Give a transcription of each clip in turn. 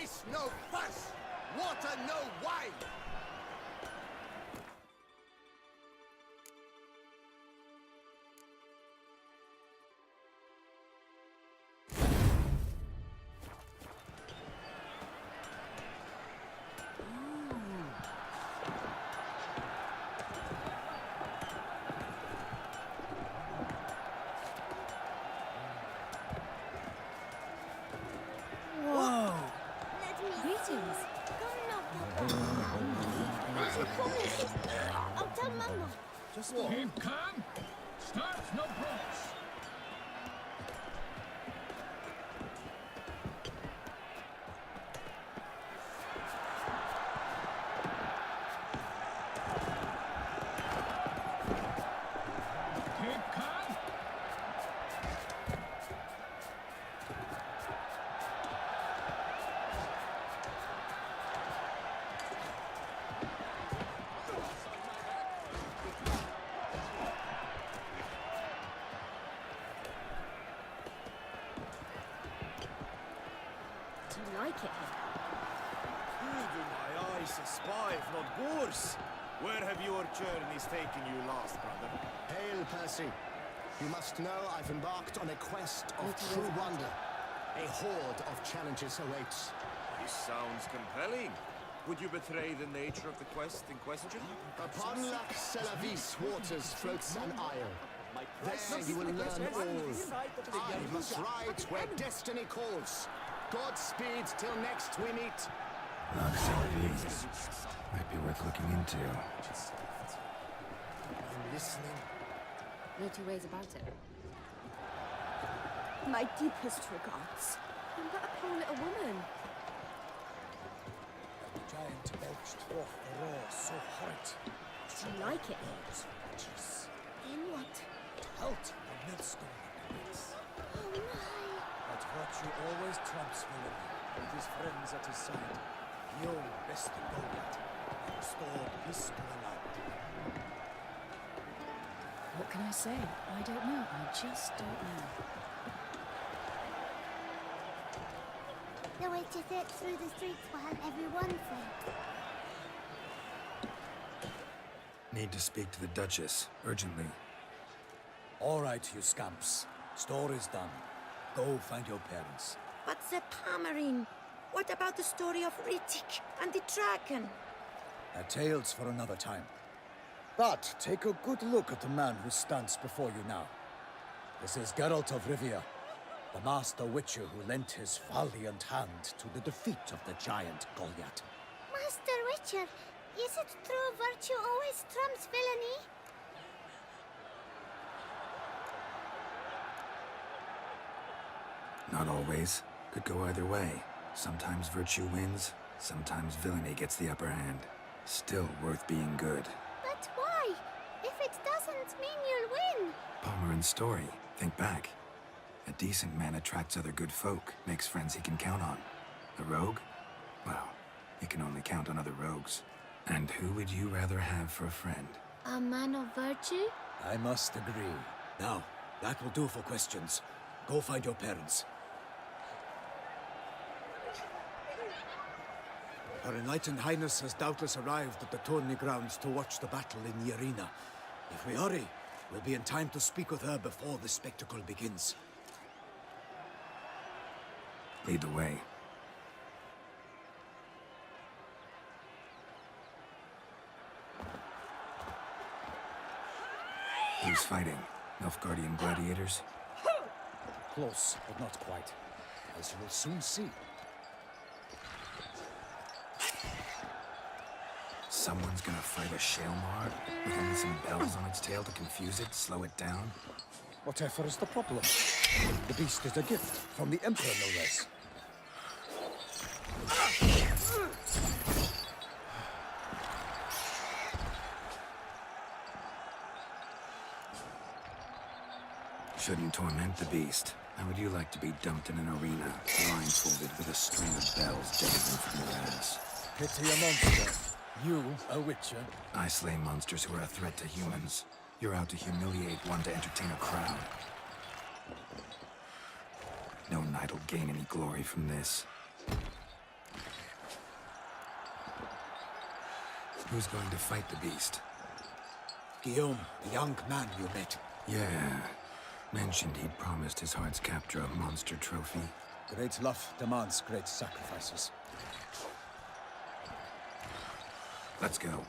Ice no fuss, water no wine. I'll tell Mama. Just keep calm. Start no brawls. Keep calm. Do you like it here? Do my eyes espy, if not Boers? Where have your journeys taken you last, brother? Hail, Percy. You must know I've embarked on a quest of true wonder. A horde of challenges awaits. This sounds compelling. Would you betray the nature of the quest in question? Upon Lac Selavis waters floats an isle. There you will learn all. I must ride where destiny calls. Godspeed till next we meet. Might be worth looking into. I'm listening. No two ways about it. My deepest regards. I'm but a poor little woman. The giant belched forth the roar so horrid. Do you like it here? Then what? Halt the millstone in the base. Oh my! But virtue always trumps villainy. With his friends at his side, Yo bested Goliath and restored peace to the land. What can I say? I don't know. I just don't know. No way to fit through the streets will have everyone say. Need to speak to the Duchess, urgently. All right, you scamps. Store is done. Go find your parents. But the Tamarine, what about the story of Rittik and the dragon? Tales for another time. But take a good look at the man who stands before you now. This is Geralt of Rivia, the master witcher who lent his valiant hand to the defeat of the giant Goliath. Master Witcher, is it true virtue always trumps villainy? Not always. Could go either way. Sometimes virtue wins, sometimes villainy gets the upper hand. Still worth being good. But why? If it doesn't mean you'll win. Pomeran's story. Think back. A decent man attracts other good folk, makes friends he can count on. A rogue? Well, he can only count on other rogues. And who would you rather have for a friend? A man of virtue? I must agree. Now, that will do for questions. Go find your parents. Her Enlightened Highness has doubtless arrived at the Tourney Grounds to watch the battle in the arena. If we hurry, we'll be in time to speak with her before the spectacle begins. Lead the way. Who's fighting? Nilfgaardian gladiators? Close, but not quite. As you will soon see. Someone's gonna fight a Shaelmar with only some bells on its tail to confuse it, slow it down? Whatever is the problem? The beast is a gift from the Emperor, no less. Shouldn't torment the beast. How would you like to be dumped in an arena, blindfolded with a string of bells dangling from your ass? Pity a monster. You, a witcher? I slay monsters who are a threat to humans. You're out to humiliate one to entertain a crowd. No knight will gain any glory from this. Who's going to fight the beast? Guillaume, the young man you met. Yeah. Mentioned he'd promised his heart's captor a monster trophy. Great love demands great sacrifices. Let's go.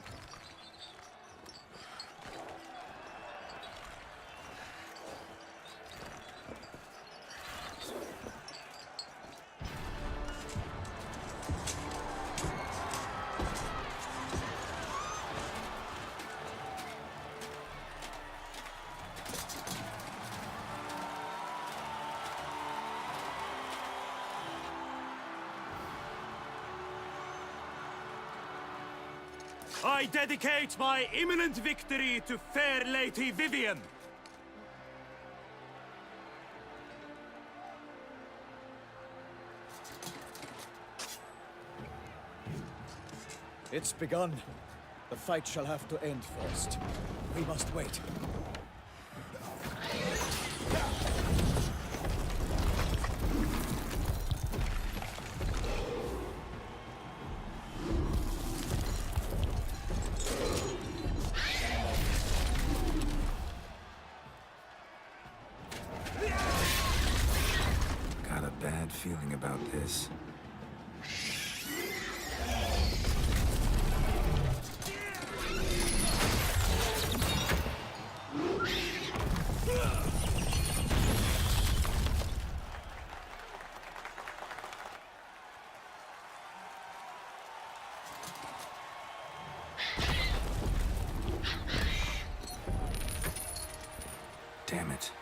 I dedicate my imminent victory to fair Lady Vivian. It's begun. The fight shall have to end first. We must wait. Got a bad feeling about this. Damn it.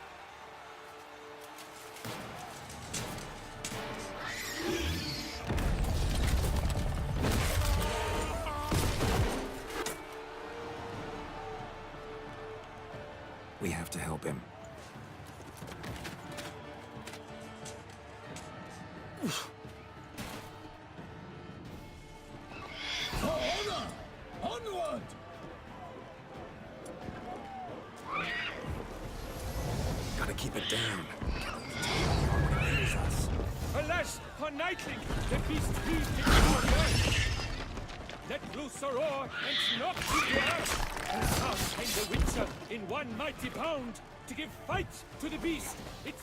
We have to help him. For honor! Onward! Gotta keep it down. Alas, for Nightling, the beast heaved into our earth. Let loose a roar and knock to the earth. And thus came the Witcher in one mighty bound to give fight to the beast. It's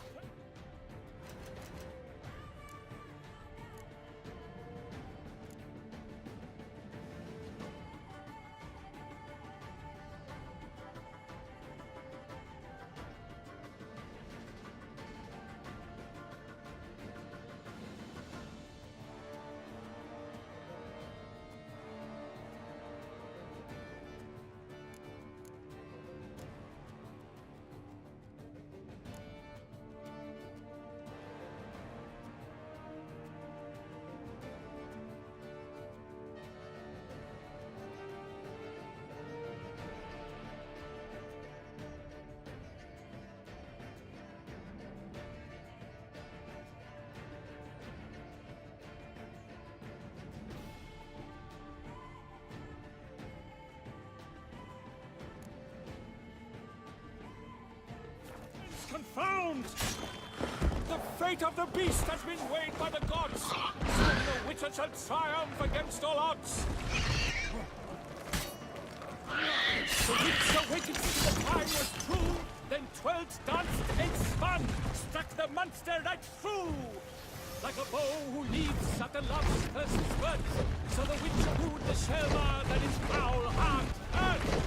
confound! The fate of the beast has been weighed by the gods. Soon the Witcher shall triumph against all odds. The witch awakens to the time was true. Then 12 danced and spun, struck the monster right through. Like a bow who leaves after love's first word, so the witch wooed the Shelma that its foul heart earned.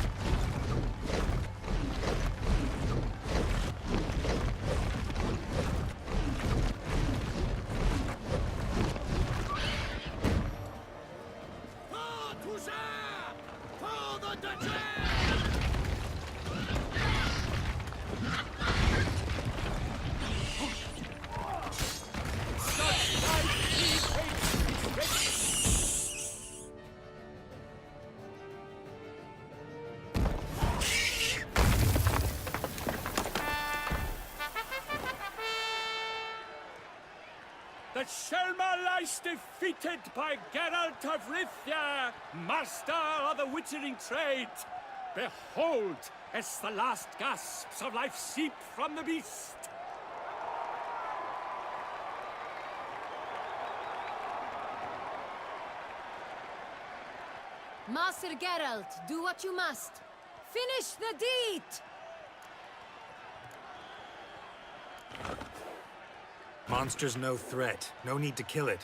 The Shelma lies defeated by Geralt of Rivia, master of the witchering trade. Behold, as the last gasps of life seep from the beast. Master Geralt, do what you must. Finish the deed! Monster's no threat. No need to kill it.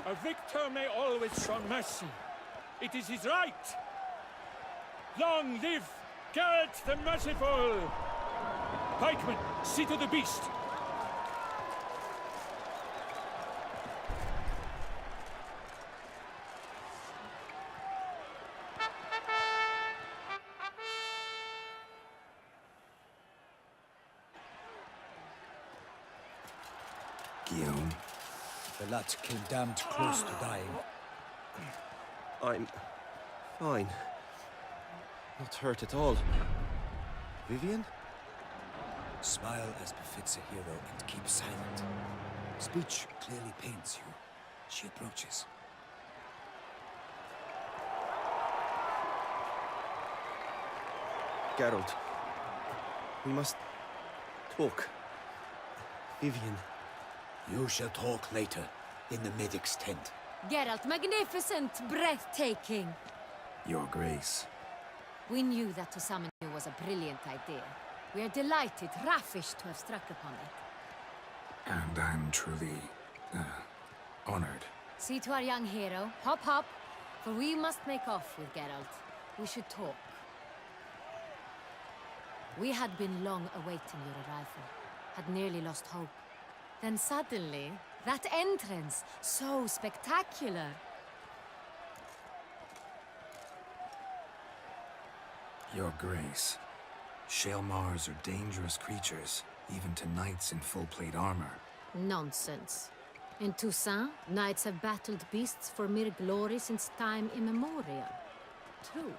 A victor may always show mercy. It is his right. Long live Geralt the Merciful! Pikemen, see to the beast. Guillaume. The lad came damned close to dying. I'm fine. Not hurt at all. Vivian? Smile as befits a hero and keep silent. Speech clearly pains you. She approaches. Geralt. We must talk. Vivian. You shall talk later, in the medic's tent. Geralt, magnificent, breathtaking. Your Grace. We knew that to summon you was a brilliant idea. We are delighted, ravished to have struck upon it. And I'm truly, honored. See to our young hero. Hop, hop. For we must make off with Geralt. We should talk. We had been long awaiting your arrival. Had nearly lost hope. Then suddenly, that entrance, so spectacular. Your Grace. Shaelmars are dangerous creatures, even to knights in full plate armor. Nonsense. In Toussaint, knights have battled beasts for mere glory since time immemorial. True.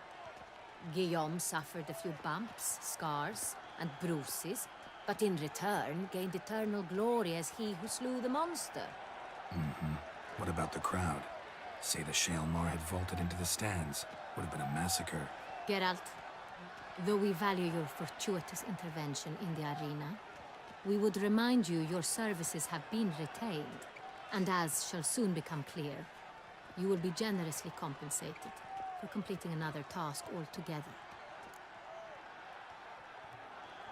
Guillaume suffered a few bumps, scars, and bruises, but in return gained eternal glory as he who slew the monster. What about the crowd? Say the Shaelmar had vaulted into the stands. Would have been a massacre. Geralt, though we value your fortuitous intervention in the arena, we would remind you your services have been retained, and as shall soon become clear, you will be generously compensated for completing another task altogether.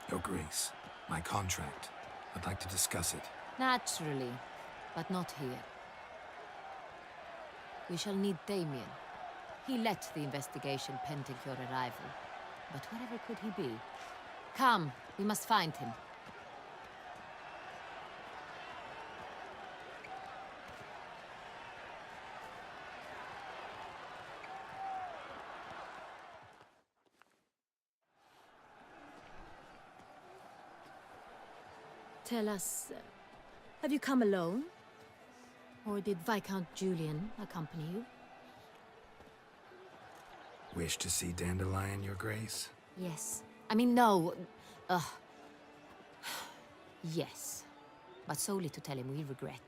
Your Grace, my contract. I'd like to discuss it. Naturally, but not here. We shall need Damien. He led the investigation pending your arrival. But wherever could he be? Come, we must find him. Tell us, have you come alone? Or did Viscount Julian accompany you? Wish to see Dandelion, Your Grace? Yes. I mean, no. Yes. But solely to tell him we regret.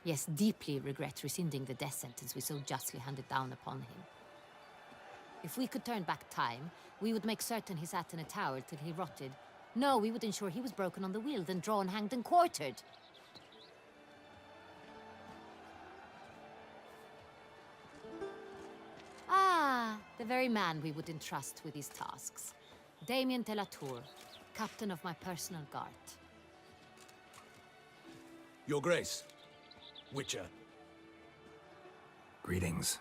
Yes, deeply regret rescinding the death sentence we so justly handed down upon him. If we could turn back time, we would make certain he sat in a tower till he rotted. No, we would ensure he was broken on the wheel, then drawn, hanged, and quartered. Ah, the very man we would entrust with these tasks. Damien de la Tour, captain of my personal guard. Your Grace. Witcher. Greetings.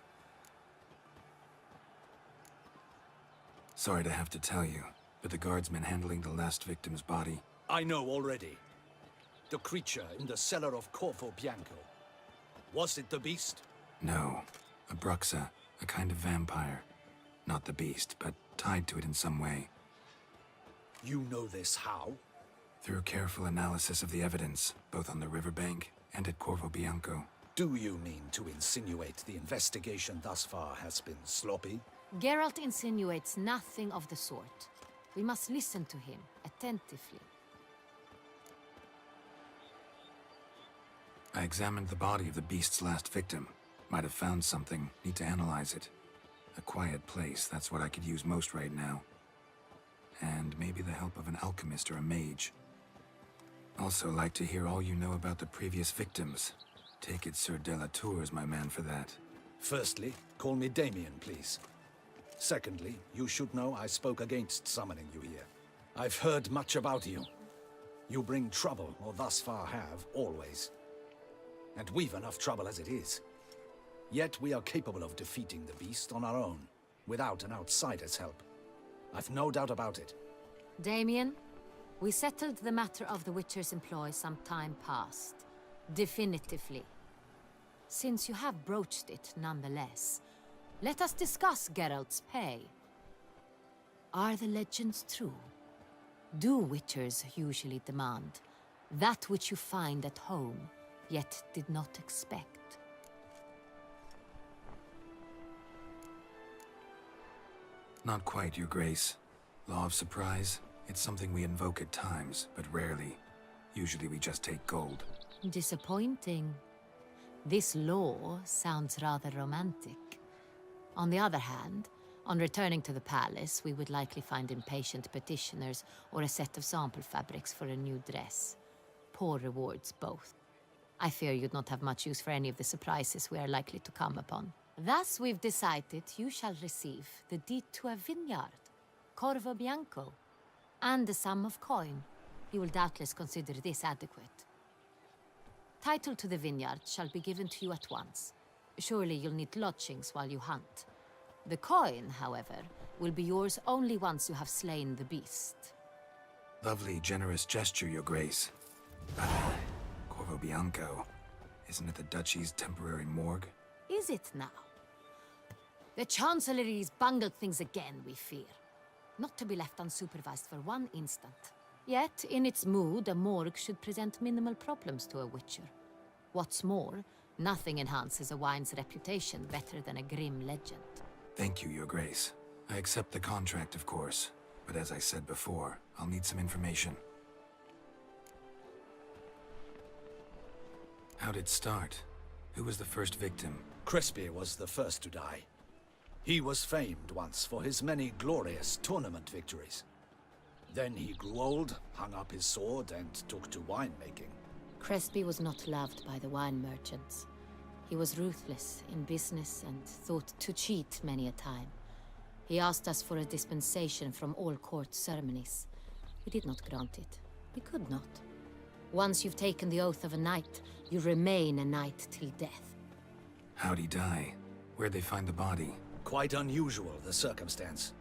Sorry to have to tell you, but the guardsman handling the last victim's body... I know already. The creature in the cellar of Corvo Bianco. Was it the beast? No. A Bruxa, a kind of vampire. Not the beast, but tied to it in some way. You know this how? Through careful analysis of the evidence, both on the riverbank and at Corvo Bianco. Do you mean to insinuate the investigation thus far has been sloppy? Geralt insinuates nothing of the sort. We must listen to him attentively. I examined the body of the beast's last victim. Might have found something. Need to analyze it. A quiet place, that's what I could use most right now. And maybe the help of an alchemist or a mage. Also like to hear all you know about the previous victims. Take it Sir de la Tour is my man for that. Firstly, call me Damien, please. Secondly, you should know I spoke against summoning you here. I've heard much about you. You bring trouble, or thus far have, always. And we've enough trouble as it is. Yet we are capable of defeating the beast on our own, without an outsider's help. I've no doubt about it. Damien, we settled the matter of the Witcher's employ some time past. Definitively. Since you have broached it nonetheless, let us discuss Geralt's pay. Are the legends true? Do Witchers usually demand that which you find at home, yet did not expect? Not quite, Your Grace. Law of surprise, it's something we invoke at times, but rarely. Usually we just take gold. Disappointing. This law sounds rather romantic. On the other hand, on returning to the palace, we would likely find impatient petitioners or a set of sample fabrics for a new dress. Poor rewards, both. I fear you'd not have much use for any of the surprises we are likely to come upon. Thus, we've decided you shall receive the deed to a vineyard, Corvo Bianco, and a sum of coin. You will doubtless consider this adequate. Title to the vineyard shall be given to you at once. Surely you'll need lodgings while you hunt. The coin, however, will be yours only once you have slain the beast. Lovely, generous gesture, Your Grace. Corvo Bianco. Isn't it the Duchy's temporary morgue? Is it now? The Chancellery's bungled things again, we fear. Not to be left unsupervised for one instant. Yet, in its mood, a morgue should present minimal problems to a Witcher. What's more, nothing enhances a wine's reputation better than a grim legend. Thank you, Your Grace. I accept the contract, of course. But as I said before, I'll need some information. How'd it start? Who was the first victim? Crespi was the first to die. He was famed once for his many glorious tournament victories. Then he grew old, hung up his sword, and took to winemaking. Crespi was not loved by the wine merchants. He was ruthless in business and thought to cheat many a time. He asked us for a dispensation from all court ceremonies. We did not grant it. We could not. Once you've taken the oath of a knight, you remain a knight till death. How'd he die? Where'd they find the body? Quite unusual, the circumstance.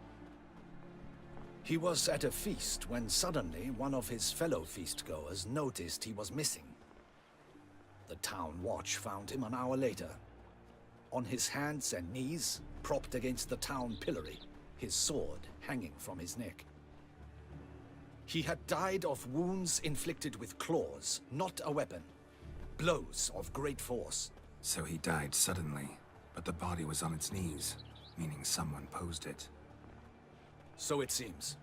He was at a feast when suddenly one of his fellow feastgoers noticed he was missing. The town watch found him an hour later. On his hands and knees, propped against the town pillory, his sword hanging from his neck. He had died of wounds inflicted with claws, not a weapon. Blows of great force. So he died suddenly, but the body was on its knees, meaning someone posed it. So it seems.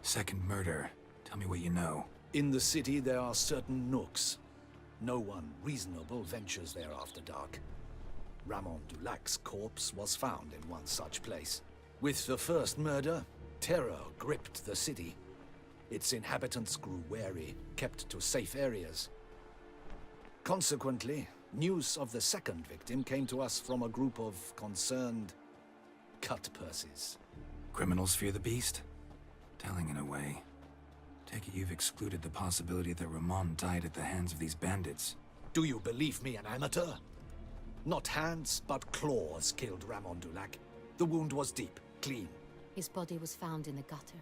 Second murder. Tell me what you know. In the city, there are certain nooks. No one reasonable ventures there after dark. Ramon Dulac's corpse was found in one such place. With the first murder, terror gripped the city. Its inhabitants grew wary, kept to safe areas. Consequently, news of the second victim came to us from a group of concerned cut-purses. Criminals fear the beast? Telling in a way. Take it you've excluded the possibility that Ramon died at the hands of these bandits. Do you believe me an amateur? Not hands, but claws killed Ramon Dulac. The wound was deep, clean. His body was found in the gutter,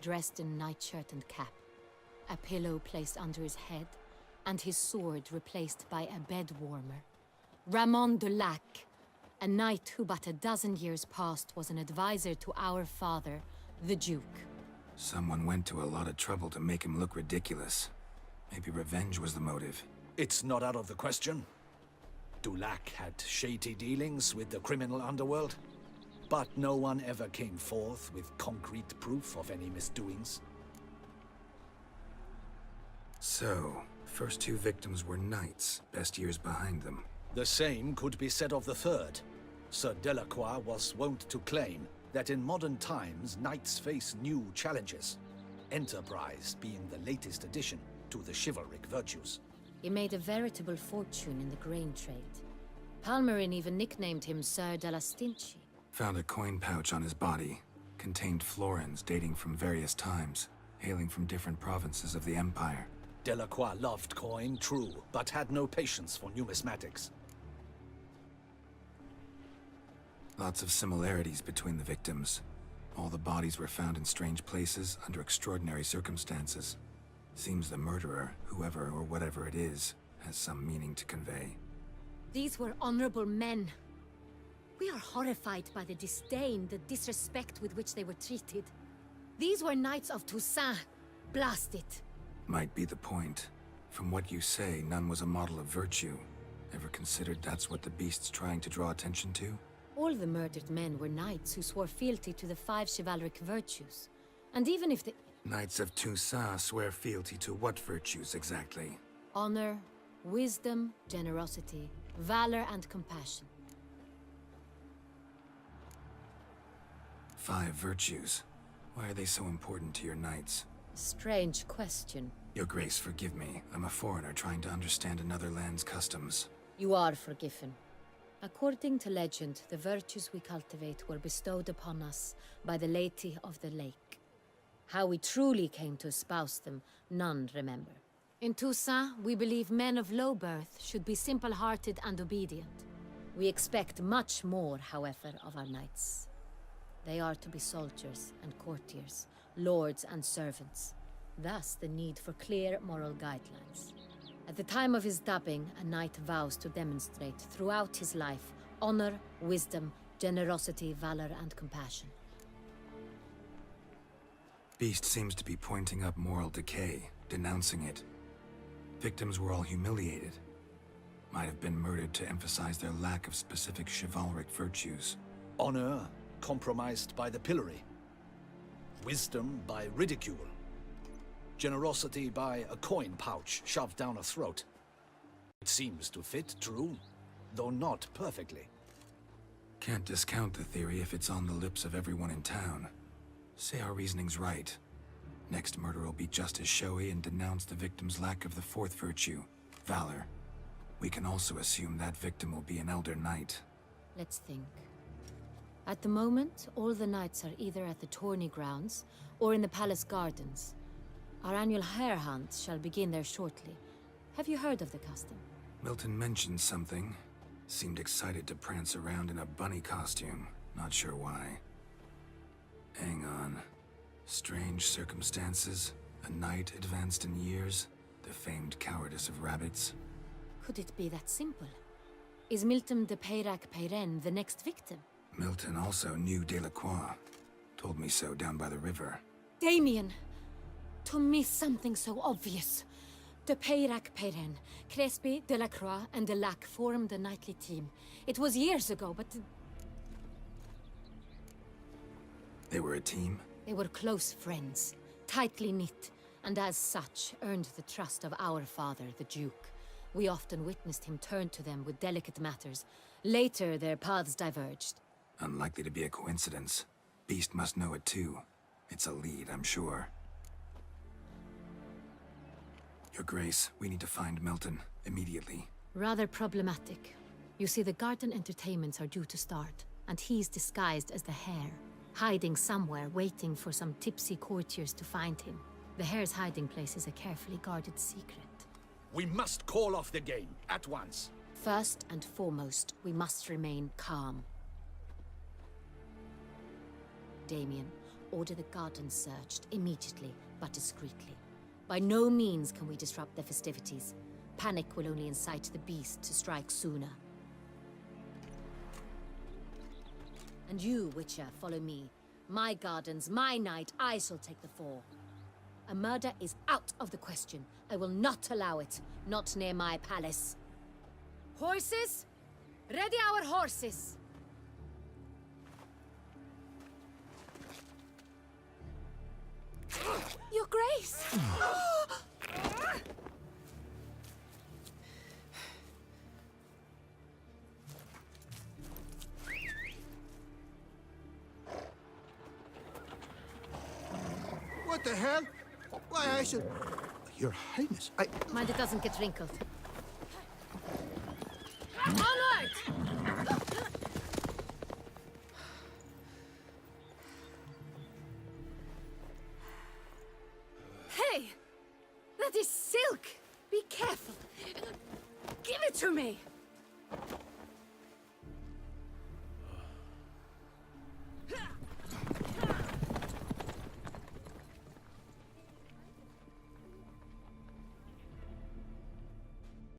dressed in nightshirt and cap, a pillow placed under his head, and his sword replaced by a bed warmer. Ramon Dulac, a knight who but a dozen years past was an advisor to our father, the Duke. Someone went to a lot of trouble to make him look ridiculous. Maybe revenge was the motive. It's not out of the question. Dulac had shady dealings with the criminal underworld, but no one ever came forth with concrete proof of any misdoings. So, first two victims were knights, best years behind them. The same could be said of the third. Sir Delacroix was wont to claim that in modern times, knights face new challenges, enterprise being the latest addition to the chivalric virtues. He made a veritable fortune in the grain trade. Palmerin even nicknamed him Sir de la Stinchi. Found a coin pouch on his body. Contained florins dating from various times, hailing from different provinces of the Empire. Delacroix loved coin, true, but had no patience for numismatics. Lots of similarities between the victims. All the bodies were found in strange places under extraordinary circumstances. Seems the murderer, whoever or whatever it is, has some meaning to convey. These were honorable men. We are horrified by the disdain, the disrespect with which they were treated. These were Knights of Toussaint. Blast it. Might be the point. From what you say, none was a model of virtue. Ever considered that's what the beast's trying to draw attention to? All the murdered men were knights who swore fealty to the 5 chivalric virtues. And even if the... Knights of Toussaint swear fealty to what virtues exactly? Honor, wisdom, generosity, valor, and compassion. 5 virtues. Why are they so important to your knights? Strange question. Your Grace, forgive me. I'm a foreigner trying to understand another land's customs. You are forgiven. According to legend, the virtues we cultivate were bestowed upon us by the Lady of the Lake. How we truly came to espouse them, none remember. In Toussaint, we believe men of low birth should be simple-hearted and obedient. We expect much more, however, of our knights. They are to be soldiers and courtiers, lords and servants. Thus, the need for clear moral guidelines. At the time of his dubbing, a knight vows to demonstrate throughout his life honor, wisdom, generosity, valor, and compassion. Beast seems to be pointing up moral decay, denouncing it. Victims were all humiliated. Might have been murdered to emphasize their lack of specific chivalric virtues. Honor compromised by the pillory. Wisdom by ridicule. Generosity by a coin pouch shoved down a throat. It seems to fit, true, though not perfectly. Can't discount the theory if it's on the lips of everyone in town. Say our reasoning's right. Next murder will be just as showy and denounce the victim's lack of the 4th virtue, valor. We can also assume that victim will be an elder knight. Let's think. At the moment, all the knights are either at the Tourney Grounds or in the palace gardens. Our annual hare hunt shall begin there shortly. Have you heard of the custom? Milton mentioned something. Seemed excited to prance around in a bunny costume. Not sure why. Hang on. Strange circumstances. A knight advanced in years. The famed cowardice of rabbits. Could it be that simple? Is Milton de Peyrac-Peyren the next victim? Milton also knew Delacroix. Told me so down by the river. Damien! To miss something so obvious. De Peyrac-Peyren, Crespi, Delacroix, and Delac formed a knightly team. It was years ago, but... They were a team? They were close friends, tightly knit, and as such earned the trust of our father, the Duke. We often witnessed him turn to them with delicate matters. Later, their paths diverged. Unlikely to be a coincidence. Beast must know it too. It's a lead, I'm sure. Your Grace, we need to find Milton, immediately. Rather problematic. You see, the garden entertainments are due to start, and he's disguised as the hare, hiding somewhere, waiting for some tipsy courtiers to find him. The hare's hiding place is a carefully guarded secret. We must call off the game, at once. First and foremost, we must remain calm. Damien, order the garden searched immediately, but discreetly. By no means can we disrupt the festivities. Panic will only incite the beast to strike sooner. And you, Witcher, follow me. My gardens, my night, I shall take the fall. A murder is out of the question. I will not allow it. Not near my palace. Horses? Ready our horses! Your Grace! What the hell? Why, I should... Your Highness, Mind it doesn't get wrinkled. Onward! Hey! That is silk! Be careful! Give it to me!